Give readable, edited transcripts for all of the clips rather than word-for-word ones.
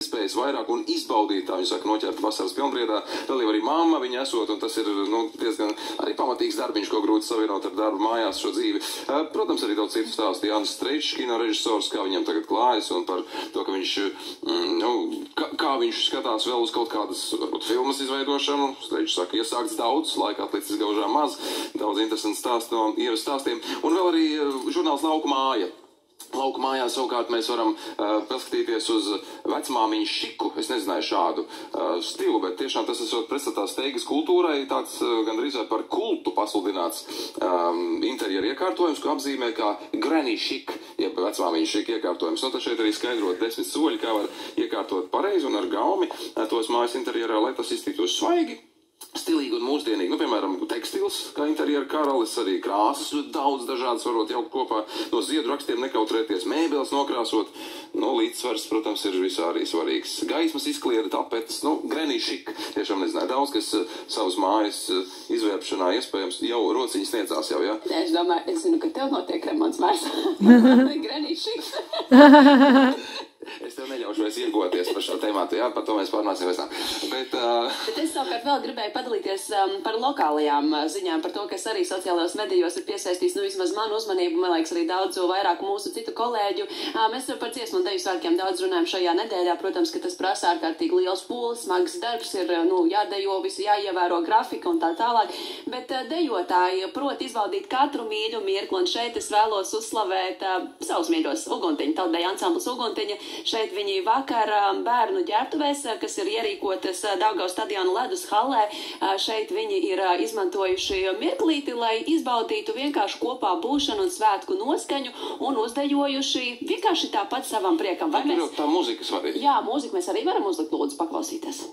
iespējas vairāk un izbaudīt, tā viņi saka, noķert vasaras pilnbriedā. Vēl jau arī mamma viņa esot, un tas ir diezgan arī pamatīgs darbiņš, ko grūti savienot ar darbu mājās šo dzīvi. Protams, arī daudz citu stāstu. Jānis Streičs, kino režisors, kā viņam tagad klājas, un par to, ka viņš, kā viņš skatās vēl uz kaut kādas, varbūt, filmas izveidošanu. Streičs saka, iesākts daudz, laika atlicis gaužām maz, daudz interesantu stāstu no ieras stāstiem. Un vēl arī žurnāls Lauku māja. Lauku mājā savukārt mēs varam paskatīties uz vecmāmiņu šiku. Es nezināju šādu stilu, bet tiešām tas esot pretstatā steigas kultūrai, tāds gandrīz vai par kultu pasludināts interjeru iekārtojums, ko apzīmē kā granny chic, jeb vecmāmiņu šika iekārtojums. Un tad šeit arī skaidrot 10 soļi, kā var iekārtot pareizi un ar gaumi tos mājas interjerā, lai tas iztiktos svaigi, stilīgi un mūsdienīgi. Piemēram, tekstils, kā interjera karalis, arī krāsas daudz dažādas varot jaukt kopā, no ziedu rakstiem nekautrēties, mēbeles nokrāsot. Līdzsvars, protams, ir visā arī svarīgs. Gaismas izklieda, tapetes, granny chic. Tiešām nezināju, daudz, kas savas mājas izvērpšanā iespējams jau rociņas sniedzās jau, ja? Jā, es domāju, es zinu, ka tev notiek remonts mājās. Granny chic. Es tev neļaušu vairs iegoties par šo tēmātu, jā, par to mēs pārnāsim vairs. Bet es savukārt vēl gribēju padalīties par lokālajām ziņām, par to, kas arī sociālajos medijos ir piesaistījis, vismaz manu uzmanību, man liekas, arī daudz vairāk mūsu citu kolēģu. Mēs par dziesmu un deju svētkiem daudz runājam šajā nedēļā. Protams, ka tas prasa ārkārtīgi liels pūles, smags darbs, ir, jādejo, visi jāievēro grafika un tā tālāk. Bet dejotāji prot izbaudīt katru mīļu mirkli, un šeit es vēlos uzslavēt savus mīļos Uguntiņu, tautdeja ansamblis Uguntiņa. Šeit viņi vakar bērnu ģērbtuvēs, kas ir ierīkotas Daugavas stadiona ledus hallē. Šeit viņi ir izmantojuši mirklīti, lai izbaudītu vienkārši kopā būšanu un svētku noskaņu un uzdejojuši vienkārši tāpat savam priekam. Vai mēs... Tā mūzika svarīga. Jā, mūziku mēs arī varam uzlikt, lūdzu, paklausīties.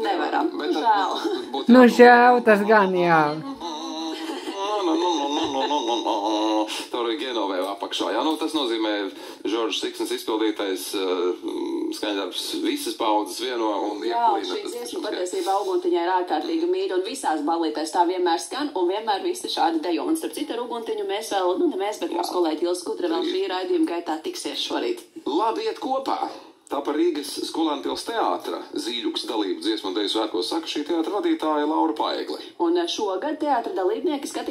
Nevaram. Žēl. Žēl, tas gan, jā. Tur ir Genovē apakšā. Jā, tas nozīmē Žoržs Siksnis izpildītais skaņdarbs visas paudzes vieno un ieklīna. Jā, šī dziesma patiesībā Uguntiņai ir ārkārtīgi mīļa un visās ballītēs tā vienmēr skan un vienmēr visi šādi dejo. Un starp citu ar Uguntiņu mēs vēl, ne mēs, bet mūsu kolēģi Ilsa Skutra vēl šī raidījuma gaitā tiksies šorīt. Labi iet kopā! Tā par Rīgas Skolēnpils teātra Zīļuks dalību dziesmu un deju svētkos saka šī teātra vadītāja Laura Paegli. Un šogad teātra dalībnieki skatīs